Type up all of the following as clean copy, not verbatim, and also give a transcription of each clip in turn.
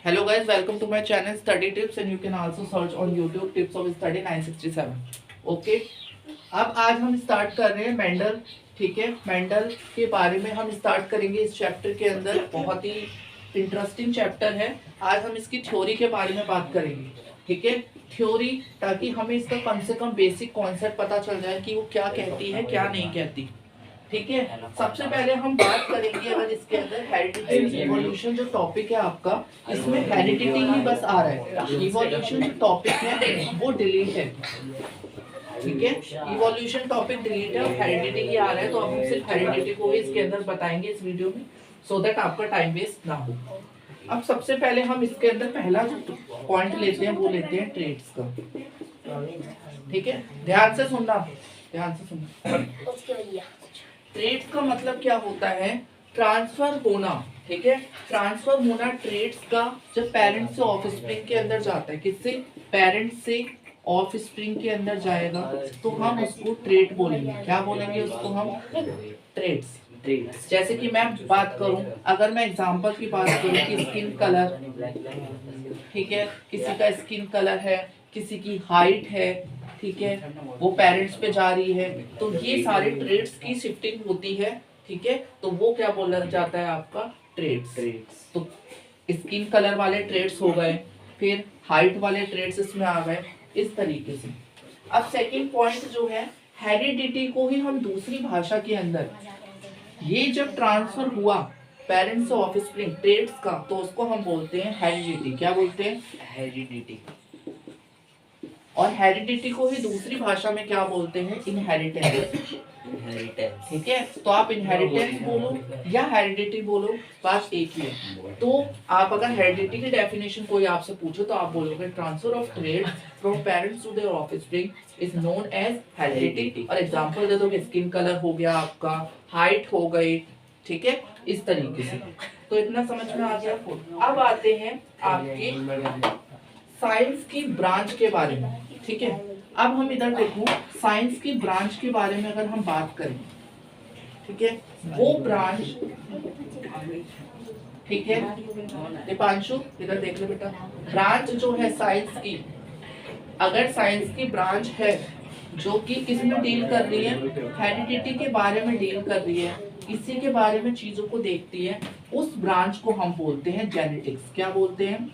Hello guys, welcome to my channel Study Tips and you can also search on YouTube Tips of Study 967. Okay अब आज हम start कर रहे हैं Mendel. ठीक है, मेंडल के बारे में हम स्टार्ट करेंगे इस चैप्टर के अंदर। बहुत ही इंटरेस्टिंग चैप्टर है। आज हम इसकी थ्योरी के बारे में बात करेंगे। ठीक है, थ्योरी, ताकि हमें इसका कम से कम बेसिक कॉन्सेप्ट पता चल जाए कि वो क्या कहती है क्या नहीं कहती। ठीक है, सबसे पहले हम बात करेंगे अगर इसके अंदर हेरिडिटी इवोल्यूशन जो टॉपिक है आपका, इसमें हेरिडिटी ही बस आ रहा है। इवोल्यूशन जो टॉपिक है वो डिलीट है। ठीक है, इवोल्यूशन टॉपिक डिलीट है और हेरिडिटी ही आ रहा है, तो अब हम सिर्फ हेरिडिटी को ही इसके अंदर बताएंगे इस वीडियो में, सो दैट आपका टाइम वेस्ट ना हो। अब सबसे पहले हम इसके अंदर पहला जो पॉइंट लेते हैं वो लेते हैं ट्रेड्स का। ठीक है, ध्यान से सुनना, ध्यान से सुनना। ट्रेड्स का मतलब क्या होता है? ट्रांसफर होना। ठीक है, ट्रांसफर होना ट्रेड्स का जब पेरेंट से ऑफस्प्रिंग के अंदर जाता है। किससे? पेरेंट से ऑफस्प्रिंग के अंदर जाएगा तो हम उसको ट्रेड बोलेंगे। क्या बोलेंगे उसको हम? ट्रेड्स। जैसे कि मैं बात करूं, अगर मैं एग्जांपल की बात करूं कि स्किन कलर, ठीक है, किसी का स्किन कलर है, किसी की हाइट है, ठीक है, वो पेरेंट्स पे जा रही है, तो ये सारे ट्रेड्स की शिफ्टिंग होती है। ठीक है, तो वो क्या बोला जाता है आपका? ट्रेड्स। तो स्किन कलर वाले ट्रेड्स हो गए, फिर हाइट वाले ट्रेड्स इसमें आ गए, इस तरीके से। अब सेकंड पॉइंट जो है, हेरिडिटी को ही हम दूसरी भाषा के अंदर, ये जब ट्रांसफर हुआ पेरेंट्स से ऑफस्प्रिंग ट्रेड्स का, तो उसको हम बोलते हैं हेरिडिटी। क्या बोलते हैं? हेरिडिटी। और हेरिडिटी को ही दूसरी भाषा में क्या बोलते हैं? इनहेरिटेंस। ठीक है, तो आप इनहेरिटेंस बोलो या हेरिडिटी बोलो, बात एक ही है। तो आप अगर हेरिडिटी की डेफिनेशन कोई आपसे पूछो तो आप बोलोगे transfer of trait from parents to their offspring is known as heredity. और एग्जांपल दे दो कि स्किन कलर हो गया आपका, हाइट हो गई, ठीक है, इस तरीके से। तो इतना समझ में आ गया। अब आते हैं आपके साइंस की ब्रांच के बारे में। ठीक है, अब हम इधर देखो, साइंस की ब्रांच के बारे में अगर हम बात करें, ठीक है, वो ब्रांच, ठीक है, दीपांशु इधर देख लो बेटा, ब्रांच जो है साइंस की, अगर साइंस की ब्रांच है जो कि किस में डील कर रही है? हेरिडिटी के बारे में डील कर रही है, इसी के बारे में चीजों को देखती है, उस ब्रांच को हम बोलते हैं जेनेटिक्स। क्या बोलते हैं?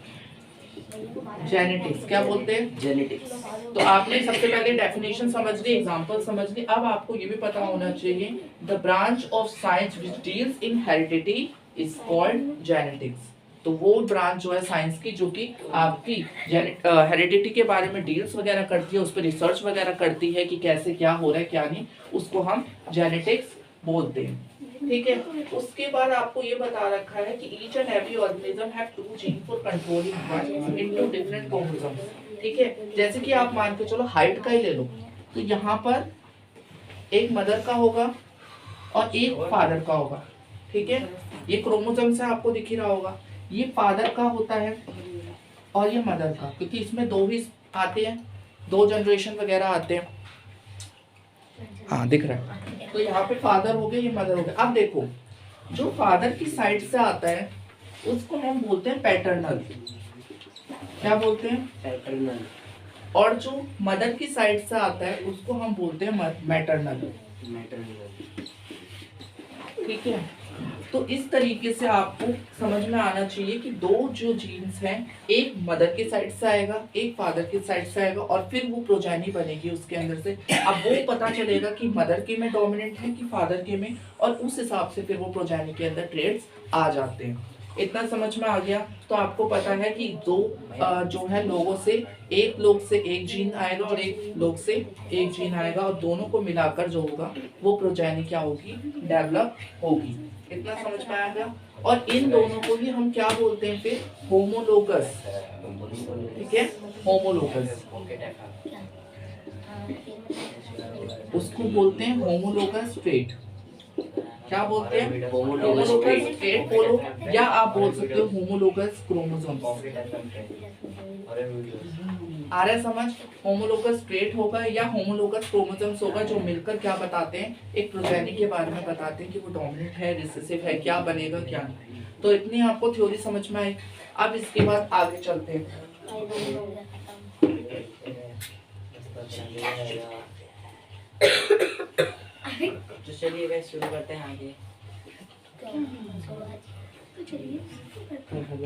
जेनेटिक्स। क्या बोलते हैं? जेनेटिक्स। तो आपने सबसे पहले डेफिनेशन समझ ली, एग्जांपल समझ ली। अब आपको ये भी पता होना चाहिए, the branch of science which deals in heredity is called genetics. तो वो ब्रांच जो है साइंस की जो कि आपकी हेरिडिटी के बारे में डील्स वगैरह करती है, उस पर रिसर्च वगैरह करती है कि कैसे क्या हो रहा है क्या नहीं, उसको हम जेनेटिक्स बोलते हैं। ठीक है, उसके बाद आपको ये बता रखा है कि each and every organism have two gene for controlling one into different chromosomes. ठीक है, जैसे कि आप मान के चलो हाइट का ही ले लो, तो यहाँ पर एक मदर का होगा और एक फादर का होगा। ठीक है, ये क्रोमोसोम से आपको दिख ही रहा होगा, ये फादर का होता है और ये मदर का, क्योंकि इसमें दो ही आते हैं, दो जनरेशन वगैरह आते हैं। हाँ दिख रहा है, तो यहाँ पे फादर हो गए, ये मदर हो गए। अब देखो, जो फादर की साइड से आता है उसको हम बोलते हैं पैटर्नल। क्या बोलते हैं? पैटर्नल। और जो मदर की साइड से आता है उसको हम बोलते हैं मैटरनल। ठीक है, तो इस तरीके से आपको समझ में आना चाहिए कि दो जो जीन्स हैं, एक मदर की साइड से आएगा, एक फादर की साइड से आएगा, और फिर वो प्रोजेनी बनेगी उसके अंदर से। अब वो पता चलेगा कि मदर के में डोमिनेंट है कि फादर के में, और उस हिसाब से फिर वो प्रोजेनी के अंदर ट्रेड्स आ जाते हैं। इतना समझ में आ गया। तो आपको पता है कि दो जो है लोगों से, एक लोग से एक जीन आएगा और एक लोग से एक जीन आएगा, और दोनों को मिलाकर जो होगा वो प्रोजेनी क्या होगी? डेवलप होगी। इतना समझ में आ गया। और इन दोनों को ही हम क्या बोलते हैं फिर? होमोलोगस। ठीक है, होमोलोगस, उसको बोलते हैं होमोलोगस ट्रेट। क्या बोलते हैं? होमोलोगस ट्रेट बोलो, या आप बोल सकते हो होमोलोगस क्रोमोसोम्स। आ रहा है समझ? होमोलोगस ट्रेट होगा या होमोलोगस क्रोमोसोम्स होगा, जो मिलकर क्या बताते हैं? एक प्रोजेनी के बारे में बताते हैं कि वो डोमिनेंट है, रिसेसिव है, क्या बनेगा क्या नहीं। तो इतनी आपको थ्योरी समझ में आई। अब इसके बाद आगे चलते हैं। तो चलिए गाइस शुरू करते हैं आगे।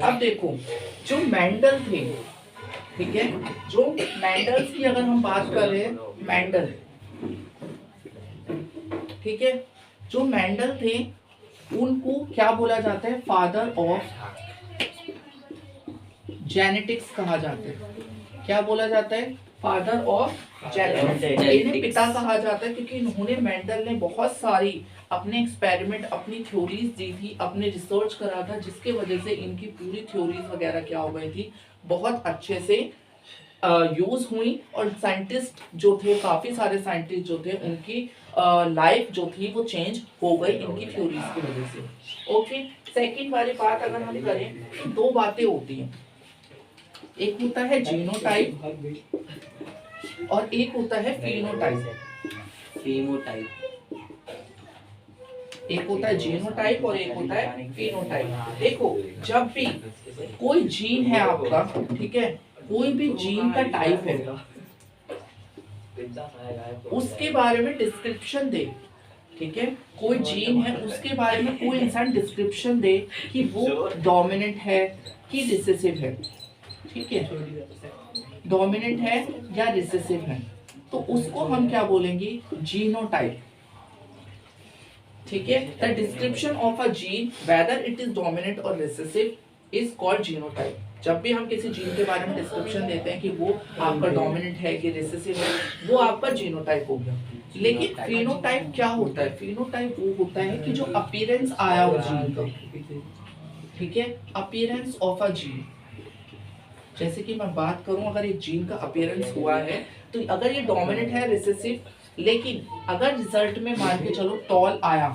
अब देखो जो मेंडल थे, ठीक है, जो मेंडल्स की अगर हम बात करें, मेंडल, ठीक है, जो मेंडल थे उनको क्या बोला जाता है? फादर ऑफ जेनेटिक्स कहा जाता है। क्या बोला जाता है? Father of genetics. इन्हें पिता कहा जाता है क्योंकि इन्होंने, मेंडल ने बहुत सारी अपने एक्सपेरिमेंट, अपनी थ्योरीज दी थी, अपने रिसर्च करा था, जिसके वजह से इनकी पूरी थ्योरीज वगैरह क्या हो गई थी, बहुत अच्छे से यूज हुई। और साइंटिस्ट जो थे, काफी सारे साइंटिस्ट जो थे, उनकी लाइफ जो थी वो चेंज हो गई इनकी थ्योरीज की वजह से। ओके, सेकंड वाली बात अगर हम करें तो दो बातें होती हैं, एक होता है जीनोटाइप और एक होता है फिनोटाइप। एक होता है जीनोटाइप और एक होता है फिनोटाइप। देखो जब भी कोई जीन है आपका, ठीक है, कोई भी जीन का टाइप है, उसके बारे में डिस्क्रिप्शन दे, ठीक है, कोई जीन है उसके बारे में कोई इंसान डिस्क्रिप्शन दे कि वो डोमिनेंट है कि रिसेसिव है, ठीक है, डोमिनेंट है या रिसेसिव है, तो उसको हम क्या बोलेंगे? जीनोटाइप। ठीक है, the description of a gene whether it is dominant और रिसेसिव इज कॉल्ड जीनोटाइप। जब भी हम किसी जीन के बारे में डिस्क्रिप्शन देते हैं कि वो आपका डोमिनेंट है कि रिसेसिव है, वो आपका जीनोटाइप हो गया। लेकिन फिनोटाइप क्या होता है? फिनोटाइप वो होता है कि जो अपीयरेंस आया उस जीन का, ठीक है, अपीयरेंस ऑफ अ जीन। जैसे कि मैं बात करूं, अगर एक जीन का अपीयरेंस हुआ है तो अगर ये डोमिनेंट है, रिसेसिव, लेकिन अगर रिजल्ट में मान के चलो टॉल आया,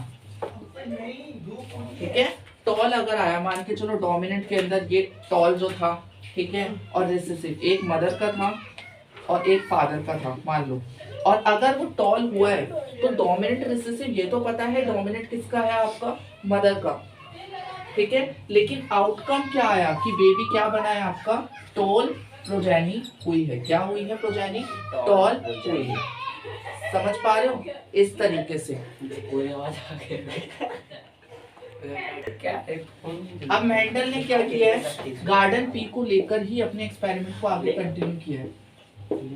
ठीक है, टॉल अगर आया, मान के चलो डोमिनेंट के अंदर ये टॉल जो था, ठीक है, और रिसेसिव एक मदर का था और एक फादर का था मान लो, और अगर वो टॉल हुआ है तो डोमिनेंट रिसेसिव ये तो पता है डोमिनेंट किसका है? आपका मदर का, ठीक है, लेकिन आउटकम क्या आया कि बेबी क्या बना है आपका? टॉल प्रोजेनी हुई है। क्या हुई है? प्रोजेनी टॉल हुई है। समझ पा रहे हो? इस तरीके से अब मेंडल ने क्या किया है? गार्डन पी को लेकर ही अपने एक्सपेरिमेंट को आगे कंटिन्यू किया है,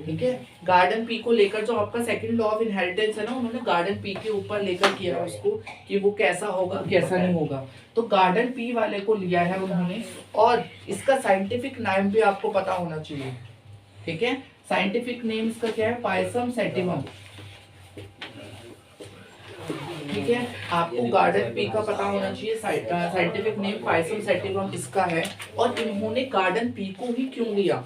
ठीक है, गार्डन पी को लेकर, जो आपका सेकंड लॉ ऑफ इनहेरिटेंस है ना, उन्होंने गार्डन पी के ऊपर लेकर किया है उसको कि वो कैसा होगा कैसा नहीं होगा। तो गार्डन पी वाले को लिया है उन्होंने, और इसका साइंटिफिक नाम भी आपको पता होना चाहिए, ठीक है, साइंटिफिक नेम इसका क्या है? पायसम सेटिवम, ठीक है, आपको गार्डन पी का पता होना चाहिए, साइंटिफिक नेम पायसम सेटिवम इसका है। और इन्होंने गार्डन पी को ही क्यों लिया,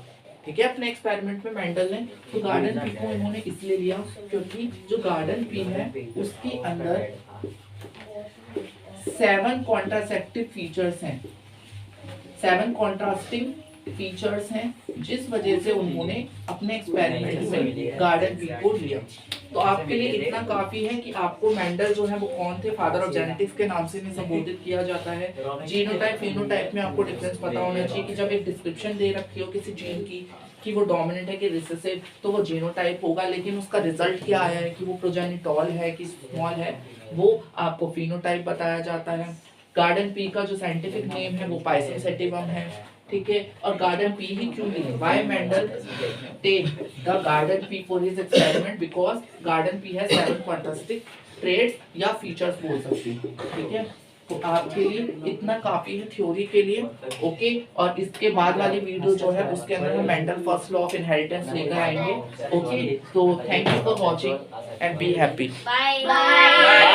ठीक है, अपने एक्सपेरिमेंट में मेंडल ने, तो गार्डन पी को इन्होंने इसलिए लिया क्योंकि जो गार्डन पी है उसके अंदर 7 कॉन्ट्रासेप्टिव फीचर्स हैं, 7 कॉन्ट्रास्टिंग फीचर्स हैं, जिस वजह से उन्होंने अपने एक्सपेरिमेंट में गार्डन पी को लिया। तो आपके लिए इतना काफी है कि आपको मेंडल जो है वो कौन थे? फादर ऑफ जेनेटिक्स के नाम से भी संबोधित किया जाता है। जीनोटाइप फिनोटाइप में आपको डिफरेंस पता होना चाहिए कि जब एक डिस्क्रिप्शन दे रखी हो किसी जीन की कि वो डोमिनेंट है कि रिसेसिव, तो वो जीनोटाइप होगा, लेकिन उसका रिजल्ट क्या आया है कि वो प्रोजेनिटॉल है कि स्मॉल है, वो आपको फिनोटाइप बताया जाता है। गार्डन पी का जो साइंटिफिक नेम है वो पायसम सेटिवम है, ठीक है, और गार्डन पी ही क्यों ली? Why Mendel take the garden pea for his experiment? Because garden pea has 7 fantastic traits या फीचर्स बोल सकते हैं, ठीक है। तो आपके लिए इतना काफी है थ्योरी के लिए, ओके। और इसके बाद वाली वीडियो जो है उसके अंदर हम Mendel first law of inheritance लेकर आएंगे, ओके। तो thank you for watching and be happy. Bye bye.